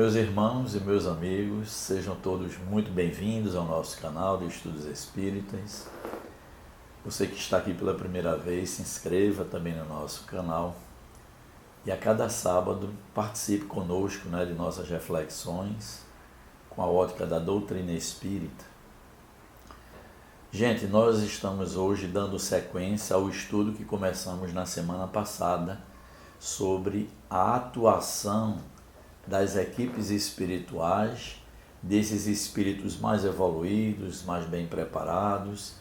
Meus irmãos e meus amigos, sejam todos muito bem-vindos ao nosso canal de Estudos Espíritas. Você que está aqui pela primeira vez, se inscreva também no nosso canal e a cada sábado participe conosco de nossas reflexões com a ótica da doutrina espírita. Gente, nós estamos hoje dando sequência ao estudo que começamos na semana passada sobre a atuação das equipes espirituais, desses espíritos mais evoluídos, mais bem preparados,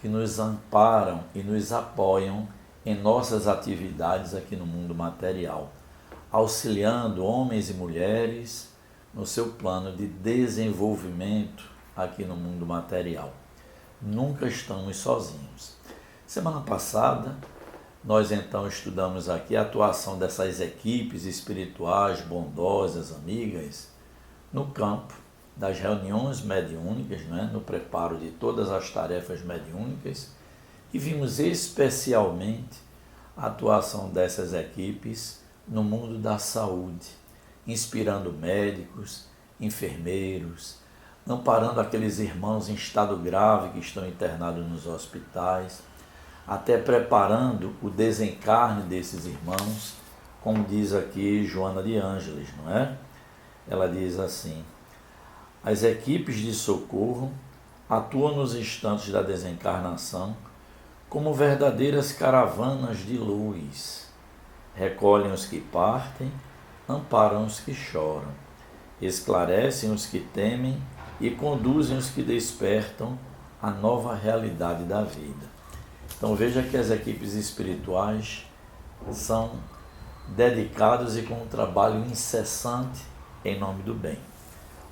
que nos amparam e nos apoiam em nossas atividades aqui no mundo material, auxiliando homens e mulheres no seu plano de desenvolvimento aqui no mundo material. Nunca estamos sozinhos. Semana passada, nós então estudamos aqui a atuação dessas equipes espirituais, bondosas, amigas, no campo das reuniões mediúnicas, no preparo de todas as tarefas mediúnicas, e vimos especialmente a atuação dessas equipes no mundo da saúde, inspirando médicos, enfermeiros, amparando aqueles irmãos em estado grave que estão internados nos hospitais, até preparando o desencarne desses irmãos, como diz aqui Joana de Ângeles, não é? Ela diz assim: as equipes de socorro atuam nos instantes da desencarnação como verdadeiras caravanas de luz, recolhem os que partem, amparam os que choram, esclarecem os que temem e conduzem os que despertam a nova realidade da vida. Então veja que as equipes espirituais são dedicadas e com um trabalho incessante em nome do bem.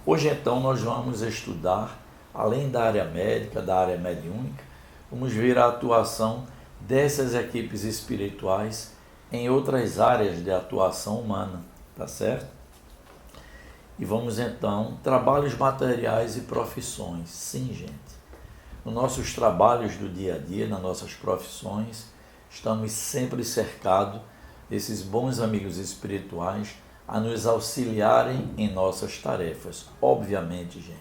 Hoje então nós vamos estudar, além da área médica, da área mediúnica, vamos ver a atuação dessas equipes espirituais em outras áreas de atuação humana, tá certo? E vamos então, trabalhos materiais e profissões. Sim, gente. Nos nossos trabalhos do dia a dia, nas nossas profissões, estamos sempre cercados desses bons amigos espirituais a nos auxiliarem em nossas tarefas. Obviamente, gente,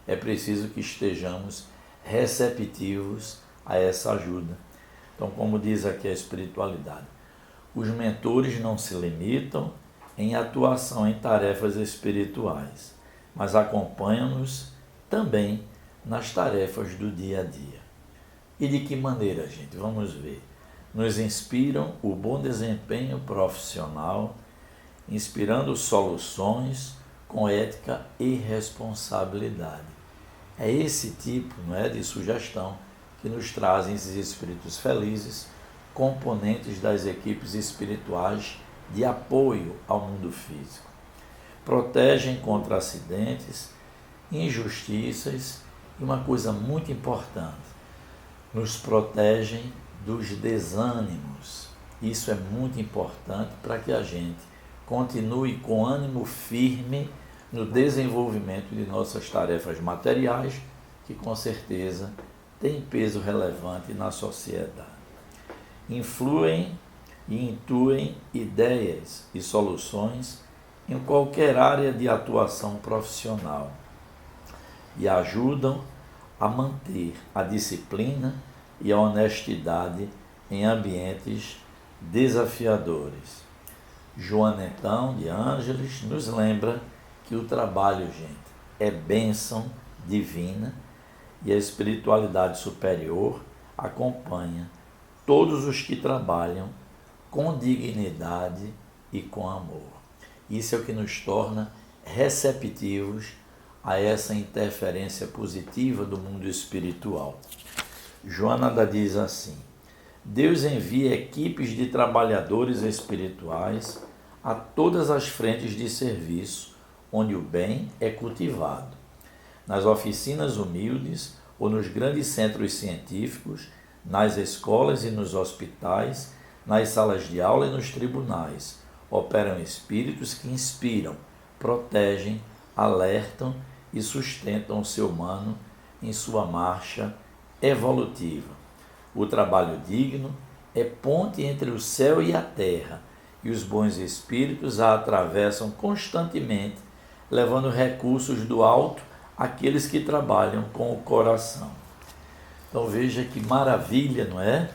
é preciso que estejamos receptivos a essa ajuda. Então, como diz aqui a espiritualidade, os mentores não se limitam em atuação em tarefas espirituais, mas acompanham-nos também nas tarefas do dia a dia. E de que maneira, gente? Vamos ver. Nos inspiram o bom desempenho profissional, inspirando soluções com ética e responsabilidade. É esse tipo, de sugestão que nos trazem esses espíritos felizes, componentes das equipes espirituais de apoio ao mundo físico. Protegem contra acidentes, injustiças e uma coisa muito importante, nos protegem dos desânimos. Isso é muito importante para que a gente continue com ânimo firme no desenvolvimento de nossas tarefas materiais, que com certeza têm peso relevante na sociedade. Influem e intuem ideias e soluções em qualquer área de atuação profissional e ajudam a manter a disciplina e a honestidade em ambientes desafiadores. Joana, então, de Ângeles, nos lembra que o trabalho, gente, é bênção divina e a espiritualidade superior acompanha todos os que trabalham com dignidade e com amor. Isso é o que nos torna receptivos a essa interferência positiva do mundo espiritual. Joana diz assim: Deus envia equipes de trabalhadores espirituais a todas as frentes de serviço onde o bem é cultivado. Nas oficinas humildes ou nos grandes centros científicos, nas escolas e nos hospitais, nas salas de aula e nos tribunais, operam espíritos que inspiram, protegem, alertam e sustentam o ser humano em sua marcha evolutiva. O trabalho digno é ponte entre o céu e a terra, e os bons espíritos a atravessam constantemente levando recursos do alto àqueles que trabalham com o coração. Então veja que maravilha, não é?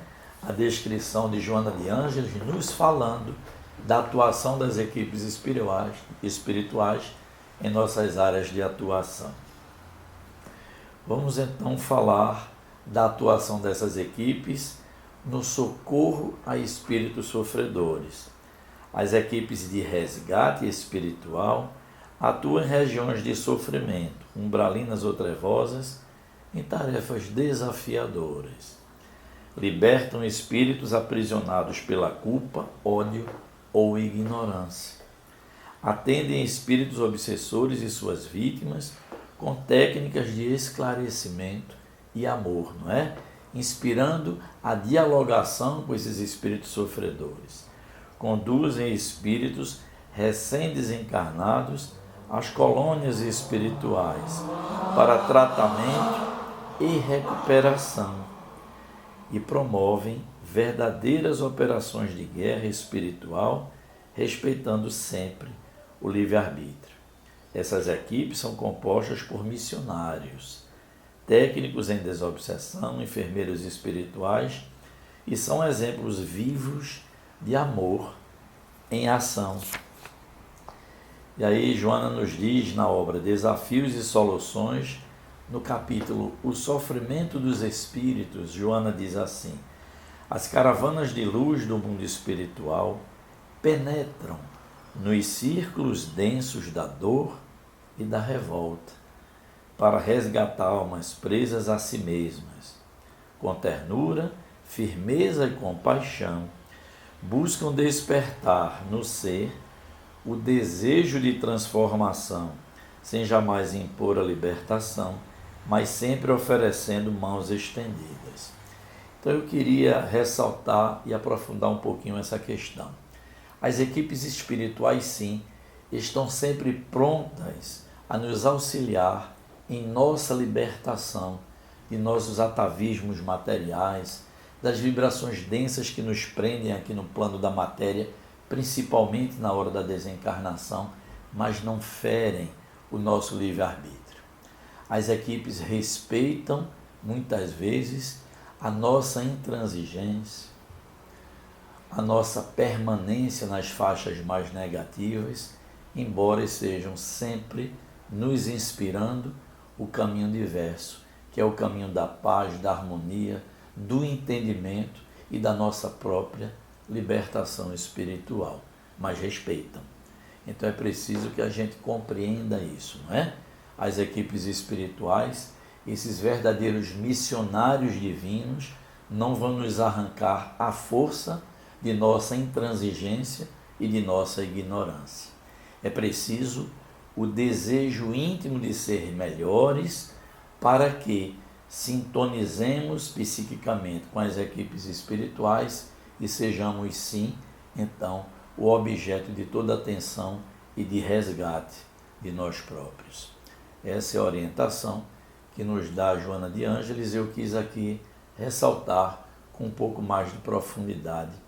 A descrição de Joana de Ângeles nos falando da atuação das equipes espirituais em nossas áreas de atuação. Vamos então falar da atuação dessas equipes no socorro a espíritos sofredores. As equipes de resgate espiritual atuam em regiões de sofrimento, umbralinas ou trevosas, em tarefas desafiadoras. Libertam espíritos aprisionados pela culpa, ódio ou ignorância. Atendem espíritos obsessores e suas vítimas com técnicas de esclarecimento e amor, não é? Inspirando a dialogação com esses espíritos sofredores. Conduzem espíritos recém-desencarnados às colônias espirituais para tratamento e recuperação e promovem verdadeiras operações de guerra espiritual, respeitando sempre o livre-arbítrio. Essas equipes são compostas por missionários, técnicos em desobsessão, enfermeiros espirituais e são exemplos vivos de amor em ação. E aí Joana nos diz na obra Desafios e Soluções, no capítulo O Sofrimento dos Espíritos, Joana diz assim: as caravanas de luz do mundo espiritual penetram nos círculos densos da dor e da revolta, para resgatar almas presas a si mesmas. Com ternura, firmeza e compaixão, buscam despertar no ser o desejo de transformação, sem jamais impor a libertação, mas sempre oferecendo mãos estendidas. Então eu queria ressaltar e aprofundar um pouquinho essa questão. As equipes espirituais, sim, estão sempre prontas a nos auxiliar em nossa libertação de nossos atavismos materiais, das vibrações densas que nos prendem aqui no plano da matéria, principalmente na hora da desencarnação, mas não ferem o nosso livre-arbítrio. As equipes respeitam, muitas vezes, a nossa intransigência, a nossa permanência nas faixas mais negativas, embora estejam sempre nos inspirando o caminho diverso, que é o caminho da paz, da harmonia, do entendimento e da nossa própria libertação espiritual, mas respeitam. Então é preciso que a gente compreenda isso, não é? As equipes espirituais, esses verdadeiros missionários divinos, não vão nos arrancar a força de nossa intransigência e de nossa ignorância. É preciso o desejo íntimo de ser melhores para que sintonizemos psiquicamente com as equipes espirituais e sejamos, sim, então, o objeto de toda atenção e de resgate de nós próprios. Essa é a orientação que nos dá Joana de Ângeles. Eu quis aqui ressaltar com um pouco mais de profundidade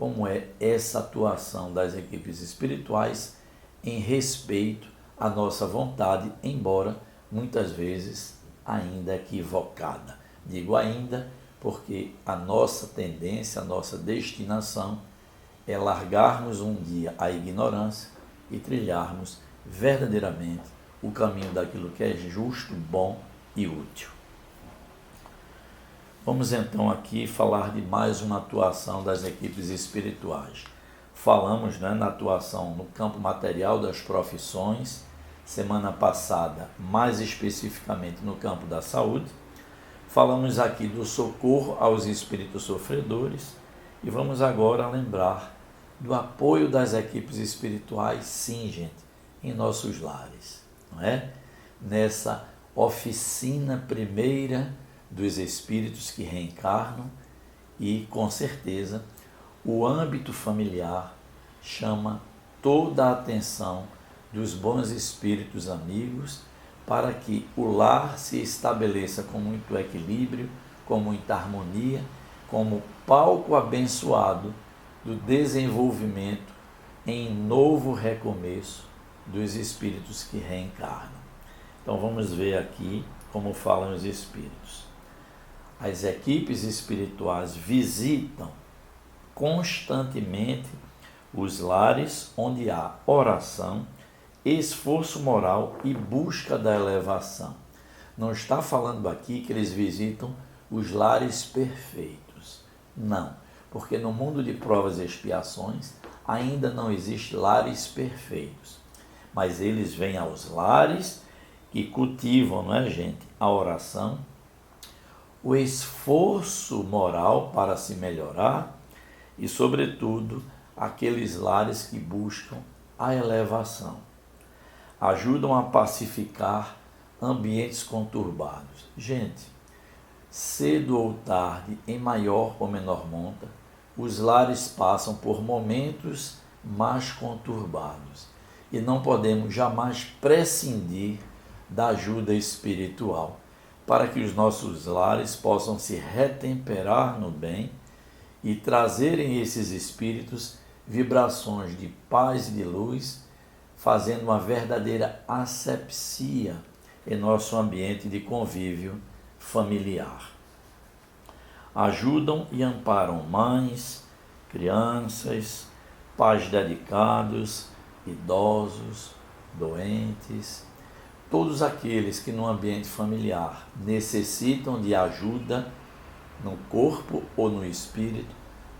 como é essa atuação das equipes espirituais em respeito à nossa vontade, embora muitas vezes ainda equivocada. Digo ainda porque a nossa tendência, a nossa destinação é largarmos um dia a ignorância e trilharmos verdadeiramente o caminho daquilo que é justo, bom e útil. Vamos então aqui falar de mais uma atuação das equipes espirituais. Falamos, né, na atuação no campo material das profissões, semana passada, mais especificamente no campo da saúde. Falamos aqui do socorro aos espíritos sofredores e vamos agora lembrar do apoio das equipes espirituais, sim, gente, em nossos lares, não é? Nessa oficina primeira dos espíritos que reencarnam e, com certeza, o âmbito familiar chama toda a atenção dos bons espíritos amigos para que o lar se estabeleça com muito equilíbrio, com muita harmonia, como palco abençoado do desenvolvimento em novo recomeço dos espíritos que reencarnam. Então vamos ver aqui como falam os espíritos. As equipes espirituais visitam constantemente os lares onde há oração, esforço moral e busca da elevação. Não está falando aqui que eles visitam os lares perfeitos. Não, porque no mundo de provas e expiações ainda não existe lares perfeitos. Mas eles vêm aos lares que cultivam, não é, gente, a oração, o esforço moral para se melhorar e, sobretudo, aqueles lares que buscam a elevação. Ajudam a pacificar ambientes conturbados. Gente, cedo ou tarde, em maior ou menor monta, os lares passam por momentos mais conturbados e não podemos jamais prescindir da ajuda espiritual para que os nossos lares possam se retemperar no bem e trazerem esses espíritos vibrações de paz e de luz, fazendo uma verdadeira asepsia em nosso ambiente de convívio familiar. Ajudam e amparam mães, crianças, pais dedicados, idosos, doentes, todos aqueles que no ambiente familiar necessitam de ajuda no corpo ou no espírito,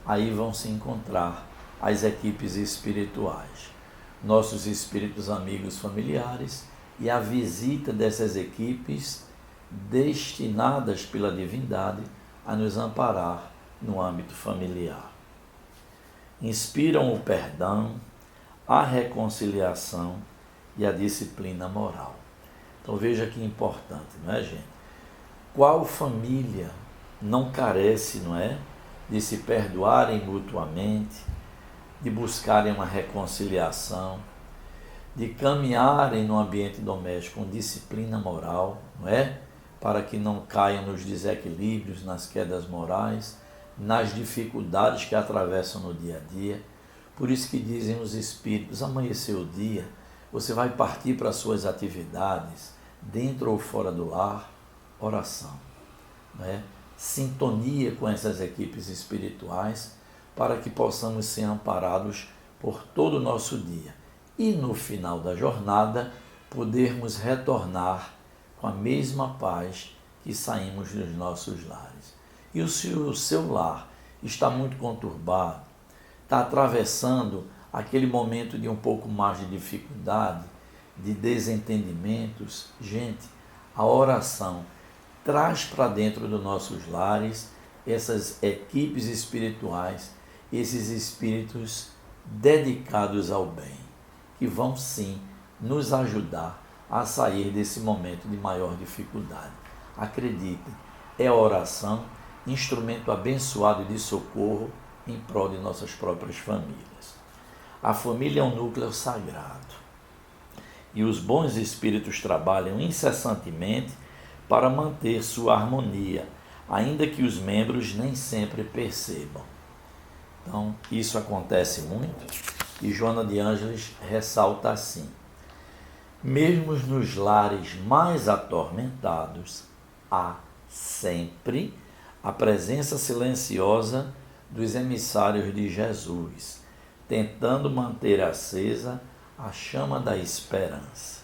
aí vão se encontrar as equipes espirituais, nossos espíritos amigos familiares e a visita dessas equipes destinadas pela divindade a nos amparar no âmbito familiar. Inspiram o perdão, a reconciliação e a disciplina moral. Então veja que importante, não é, gente? Qual família não carece, não é, de se perdoarem mutuamente, de buscarem uma reconciliação, de caminharem no ambiente doméstico com disciplina moral, não é? Para que não caiam nos desequilíbrios, nas quedas morais, nas dificuldades que atravessam no dia a dia. Por isso que dizem os espíritos, amanheceu o dia, você vai partir para as suas atividades, dentro ou fora do lar, oração, não é? Sintonia com essas equipes espirituais, para que possamos ser amparados por todo o nosso dia. E no final da jornada, podermos retornar com a mesma paz que saímos dos nossos lares. E se o seu lar está muito conturbado, está atravessando aquele momento de um pouco mais de dificuldade, de desentendimentos, gente, a oração traz para dentro dos nossos lares essas equipes espirituais, esses espíritos dedicados ao bem, que vão sim nos ajudar a sair desse momento de maior dificuldade. Acreditem, é a oração instrumento abençoado de socorro em prol de nossas próprias famílias. A família é um núcleo sagrado e os bons espíritos trabalham incessantemente para manter sua harmonia, ainda que os membros nem sempre percebam. Então, isso acontece muito e Joana de Ângeles ressalta assim: mesmo nos lares mais atormentados, há sempre a presença silenciosa dos emissários de Jesus, tentando manter acesa a chama da esperança.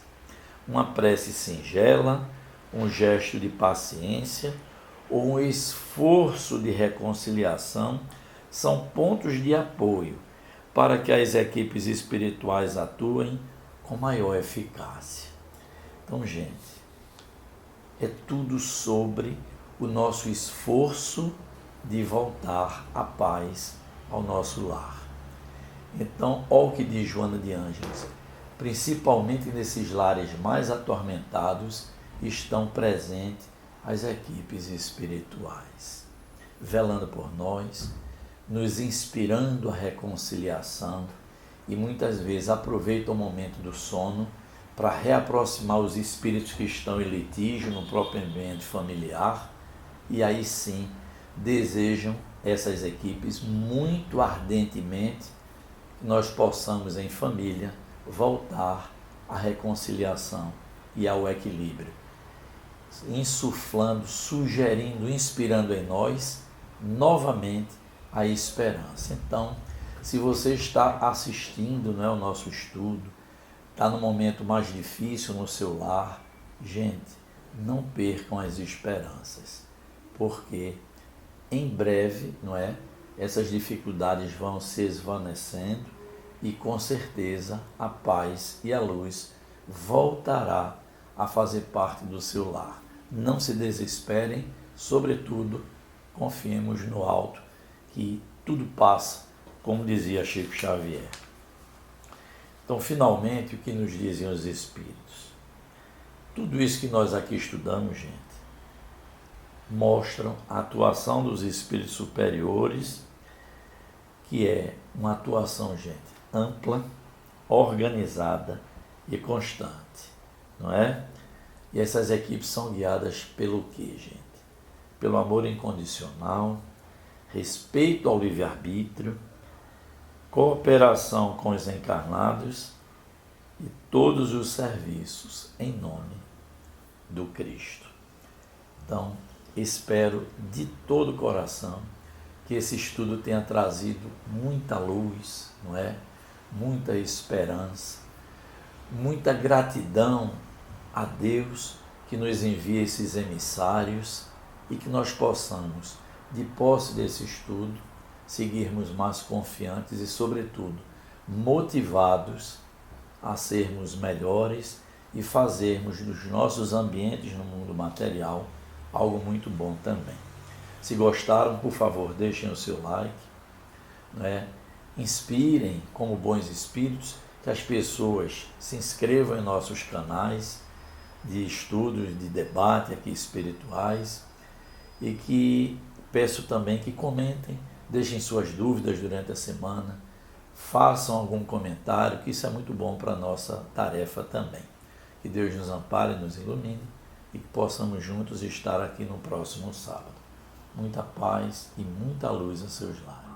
Uma prece singela, um gesto de paciência ou um esforço de reconciliação são pontos de apoio para que as equipes espirituais atuem com maior eficácia. Então, gente, é tudo sobre o nosso esforço de voltar a paz ao nosso lar. Então, olha o que diz Joana de Ângeles: principalmente nesses lares mais atormentados estão presentes as equipes espirituais, velando por nós, nos inspirando a reconciliação e muitas vezes aproveitam o momento do sono para reaproximar os espíritos que estão em litígio no próprio ambiente familiar e aí sim desejam essas equipes muito ardentemente que nós possamos em família voltar à reconciliação e ao equilíbrio, insuflando, sugerindo, inspirando em nós novamente a esperança. Então, se você está assistindo, não é, o nosso estudo, está no momento mais difícil no seu lar, gente, não percam as esperanças, porque em breve, não é, essas dificuldades vão se esvanecendo e com certeza a paz e a luz voltará a fazer parte do seu lar. Não se desesperem, sobretudo, confiemos no alto, que tudo passa, como dizia Chico Xavier. Então, finalmente, o que nos dizem os Espíritos? Tudo isso que nós aqui estudamos, gente, mostram a atuação dos Espíritos superiores, que é uma atuação, gente, ampla, organizada e constante, não é? E essas equipes são guiadas pelo quê, gente? Pelo amor incondicional, respeito ao livre-arbítrio, cooperação com os encarnados e todos os serviços em nome do Cristo. Então, espero de todo o coração que esse estudo tenha trazido muita luz, não é? Muita esperança, muita gratidão a Deus que nos envia esses emissários e que nós possamos, de posse desse estudo, seguirmos mais confiantes e, sobretudo, motivados a sermos melhores e fazermos dos nossos ambientes no mundo material algo muito bom também. Se gostaram, por favor, deixem o seu like, né? Inspirem como bons espíritos que as pessoas se inscrevam em nossos canais de estudos, de debate aqui espirituais, e que peço também que comentem, deixem suas dúvidas durante a semana, façam algum comentário, que isso é muito bom para a nossa tarefa também. Que Deus nos ampare e nos ilumine e que possamos juntos estar aqui no próximo sábado. Muita paz e muita luz em seus lares.